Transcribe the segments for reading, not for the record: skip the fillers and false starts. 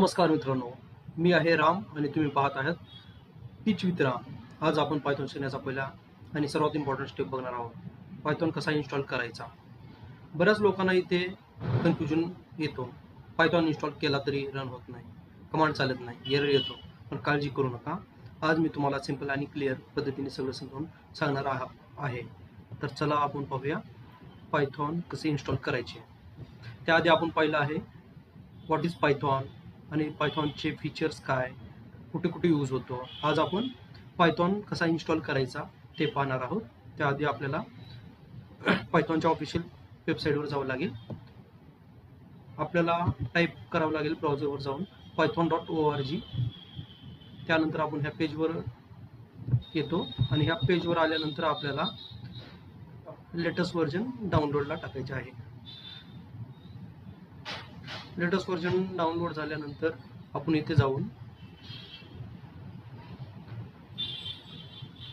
नमस्कार मित्रांनो, मी आहे राम आणि तुम्ही पाहत आहात टीच विथ राम. आज आपण पायथॉन शिकण्याचा पहिला आणि सर्वात इम्पॉर्टंट स्टेप बघणार आहोत. पायथॉन कसा इन्स्टॉल करायचा. बऱ्याच लोकांना इथे कन्फ्युजन येतो. पायथॉन इन्स्टॉल केला तरी रन होत नाही, कमांड चालत नाही, एरर येतो. पण काळजी करू नका. आज मी तुम्हाला सिंपल आणि क्लिअर पद्धतीने सगळं समजावून सांगणार आहे. तर चला आपण पाहूया पायथॉन कसे इन्स्टॉल करायचे. त्याआधी आपण पाहिलं आहे व्हॉट इज पायथॉन आणि पायथॉनचे फीचर्स काय, कुठे कुठे यूज होतो. आज आपण पायथॉन कसा इन्स्टॉल करायचा ते पाहणार आहोत. त्याआधी आपल्याला पायथॉनच्या ऑफिशियल वेबसाईटवर जावं लागेल. आपल्याला टाईप करावं लागेल ब्राउझरवर जाऊन python.org. त्यानंतर आपण ह्या पेजवर येतो आणि ह्या पेजवर आल्यानंतर आपल्याला लेटेस्ट व्हर्जन डाउनलोडला टाकायचे आहे. लेटेस्ट व्हर्जन डाउनलोड झाल्यानंतर आपण इथे जाऊन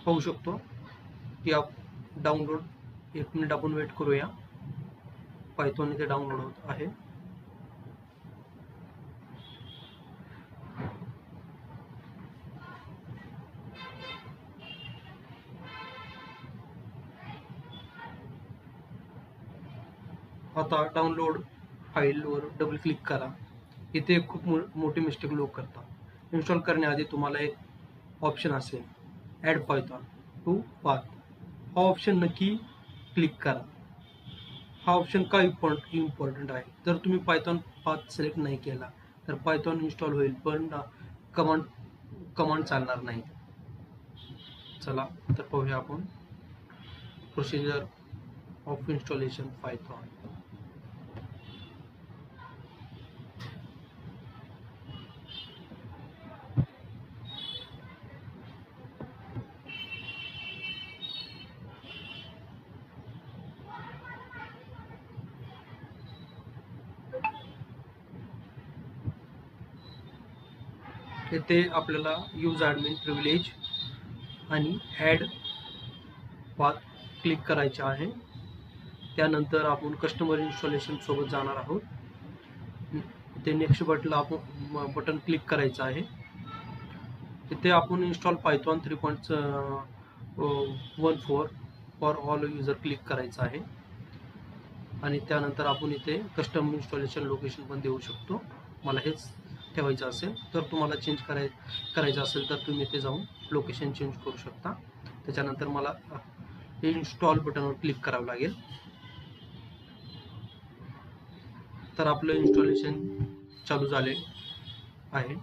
पाहू शकतो की डाउनलोड. 1 मिनिट आपण वेट करूया. पायथॉन इथे डाउनलोड होत आहे. आता डाउनलोड फाईलवर डबल क्लिक करा. इथे खूप मोठी मिस्टेक लोक करतात. इन्स्टॉल करण्याआधी तुम्हाला एक ऑप्शन असेल ॲड पायथॉन टू पाथ. हा ऑप्शन नक्की क्लिक करा. हा ऑप्शन का इम्पॉर्टंट आहे. जर तुम्ही पायथॉन पाथ सिलेक्ट नाही केला तर पायथॉन इन्स्टॉल होईल पण कमांड चालणार नाही. चला तर पाहूया आपण प्रोसिजर ऑफ इन्स्टॉलेशन पायथॉन. येथे आपल्याला यूज ॲडमिन प्रिव्हिलेज आणि ॲड पाथ क्लिक करायचे आहे. त्यानंतर आपण कस्टमर इन्स्टॉलेशन सोबत जाणार आहोत. ते नेक्स्ट बटन क्लिक करायचं आहे. इथे आपण install Python 3.14 for all user click करायचं आहे आणि त्यानंतर आपण इथे कस्टम इन्स्टॉलेशन लोकेशन पण देऊ शकतो. मला हेच ठेवायचं असेल तर तुम्हाला चेंज करायचं असेल तर तुम्ही इथे जाऊन लोकेशन चेंज करू शकता. त्याच्यानंतर मला इन्स्टॉल बटनवर क्लिक करावं लागेल. तर आपलं इन्स्टॉलेशन चालू झाले आहे.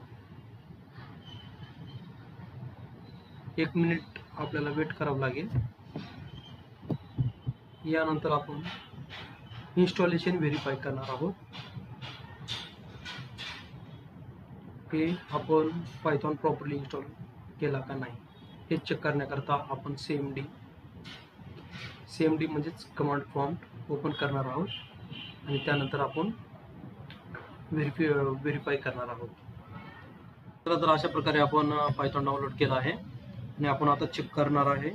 1 मिनिट आपल्याला वेट करावं लागेल. यानंतर आपण इन्स्टॉलेशन व्हेरीफाय करणार आहोत की आपण पायथॉन प्रॉपरली इन्स्टॉल केला का नाही हे चेक करण्याकरता आपण CMD म्हणजेच कमांड प्रॉम्प्ट ओपन करणार आहोत आणि त्यानंतर आपण व्हेरीफाय करणार आहोत. तर अशा प्रकारे आपण पायथॉन डाउनलोड केला आहे आणि आपण आता चेक करणार आहे,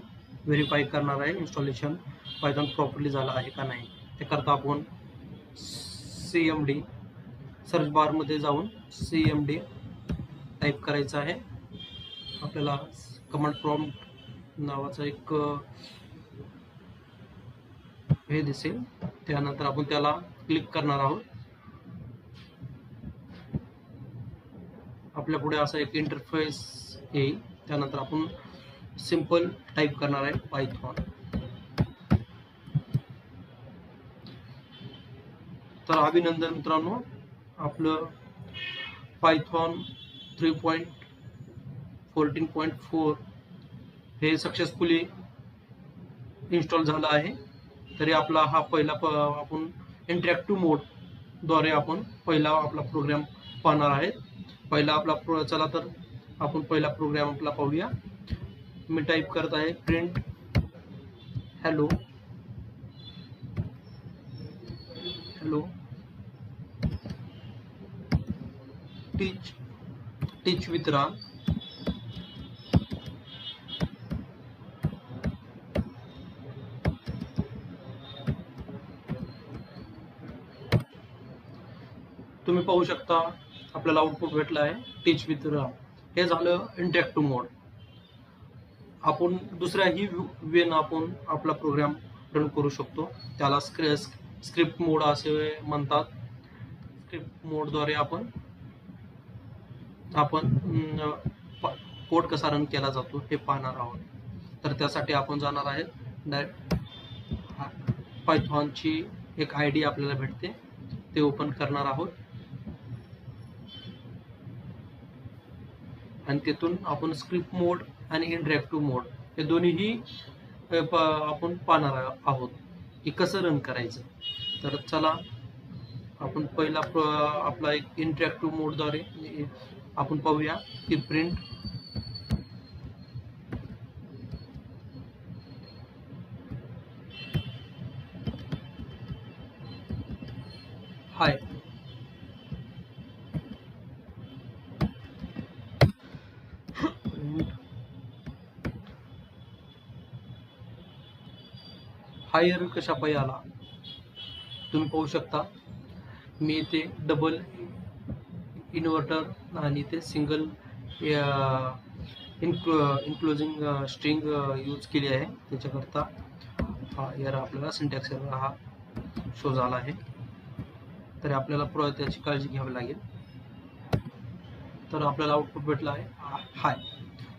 व्हेरीफाय करणार आहे इन्स्टॉलेशन पायथॉन प्रॉपरली झालं आहे का नाही. त्याकरता आपण CMD सर्च बारमध्ये जाऊन CMD टाईप करायचं आहे. आपल्याला कमांड प्रॉम्प्ट नावाचा एक हे दिसेल. त्यानंतर आपण त्याला क्लिक करणार आहोत. आपल्या पुढे असा एक इंटरफेस येईल. त्यानंतर आपण सिंपल टाईप करणार आहे पायथॉन. तर अभिनंदन मित्रांनो, आपलं पायथॉन 3.14.4 हे सक्सेसफुली इन्स्टॉल झालं आहे. तरी आपला हा पहिला आपण इंटरॅक्टिव्ह मोड द्वारे आपण पहिला आपला प्रोग्राम पाहणार आहे. पहिला आपला चला तर आपण पहिला प्रोग्राम आपला पाहूया. मी टाईप करत आहे print hello teach with Ram. तुम्ही पाहू शकता आपल्याला आउटपुट भेटलं आहे टीच विथ राम. हे झालं इंटरॅक्टिव्ह मोड. आपण दुसऱ्याही वेन आपण आपला प्रोग्राम रन करू शकतो. त्याला स्क्रिप्ट मोड असे म्हणतात. स्क्रिप्ट मोडद्वारे आपण कोड कसा रन केला जातो हे पाहणार आहोत. तर त्यासाठी आपण जाणार आहे पायथॉनची एक आयडी आपल्याला भेटते, ते ओपन करणार आहोत आणि तिथून आपण स्क्रिप्ट मोड आणि इंटरॅक्टिव्ह मोड हे दोन्हीही आपण पाहणार आहोत की कसं रन करायचं. तर चला आपण पहिला आपला एक इंटरॅक्टिव्ह मोडद्वारे आपण पाहूया की प्रिंट हाय. हा एरर कशा पायी आला तुम्ही पाहू शकता. मी इथे डबल इन्व्हर्टर आणि ते सिंगल इन्क्लोजिंग स्ट्रिंग यूज केली आहे. त्याच्याकरता हा एरर आपल्याला सिंटॅक्स एरर हा शो झाला आहे. तर आपल्याला त्याची काळजी घ्यावी लागेल. तर आपल्याला आउटपुट भेटला आहे हाय.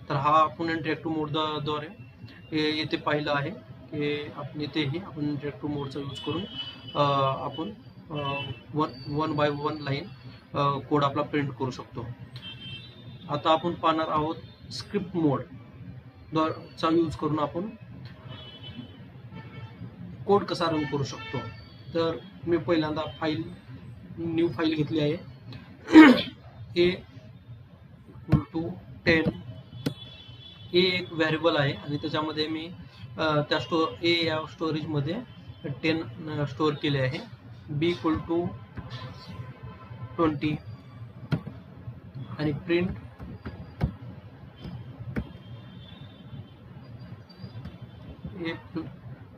तर हा आपण इंटरॅक्टिव्ह मोडद्वारे येथे पाहिलं आहे की आपण इथेही आपण इंटरॅक्टिव्ह मोडचा यूज करून आपण one by one line code आपला प्रिंट करू शकतो. आता आपण पाहणार आहोत स्क्रिप्ट मोड चा यूज करून आपण कोड कसा रन करू शकतो. तर मी पहिल्यांदा न्यू फाईल घेतली आहे. A=10. ए एक व्हेरिएबल आहे आणि त्याच्यामध्ये मी त्या या स्टोरेज मध्ये 10 स्टोअर केले आहे. B=20 आणि प्रिंट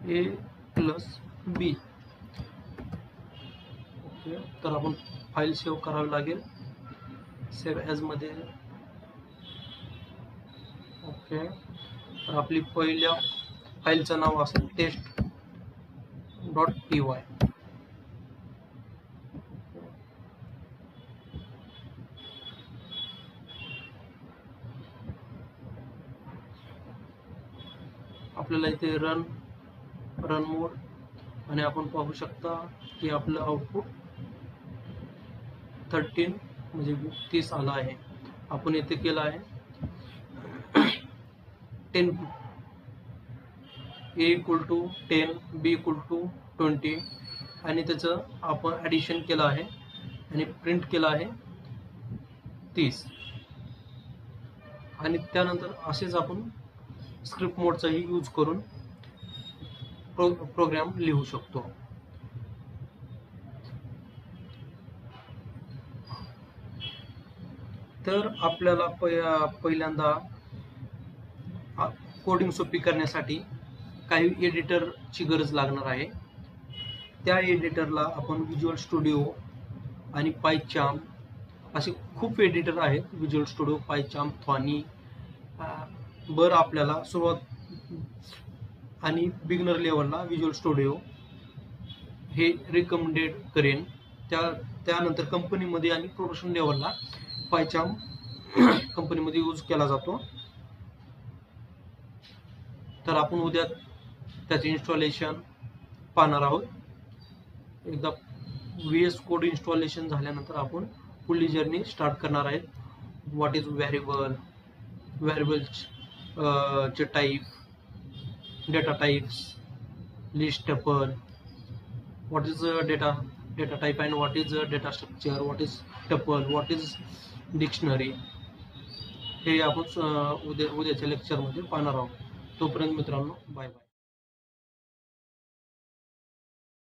A+B. ओके, तर आपण फाईल सेव्ह करावी लागेल. सेव्ह ॲज मध्ये. ओके, तर आपली पहिल्या फाईलचं नाव असेल test.py. आपल्याला इथे रन मोड आणि आपण पाहू शकता की आपलं आउटपुट 13 म्हणजे 30 आला आहे. आपण इथे केलं आहे 10 A=10 B=20 आणि त्याचं आपण ॲडिशन केलं आहे आणि प्रिंट केलं आहे 30. आणि त्यानंतर असेच आपण स्क्रिप्ट मोडचाही यूज करून प्रोग्राम लिहू शकतो. तर आपल्याला पहिल्यांदा कोडिंग सोपी करण्यासाठी काही एडिटरची गरज लागणार आहे. त्या एडिटरला आपण व्हिज्युअल स्टुडिओ आणि पायचार्म असे खूप एडिटर आहेत. Visual studio, PyCharm, Thonny. बरं, आपल्याला सुरुवात आणि बिगनर लेवलला व्हिज्युअल स्टुडिओ हे रिकमेंडेड करेन. त्यानंतर कंपनीमध्ये आणि प्रोफेशनल लेवलला पायचार्म कंपनीमध्ये यूज केला जातो. तर आपण उद्या त्याचे इन्स्टॉलेशन पाहणार आहोत. एकदा VS कोड इन्स्टॉलेशन झाल्यानंतर आपण पुढली जर्नी स्टार्ट करणार आहेत. व्हॉट इज व्हेरिएबलचे type, data types, list tuple, what is data type and what is data structure, what is tuple, what is dictionary, हे आपण उद्याच्या लेक्चरमध्ये पाहणार आहोत. तोपर्यंत मित्रांनो, बाय बाय.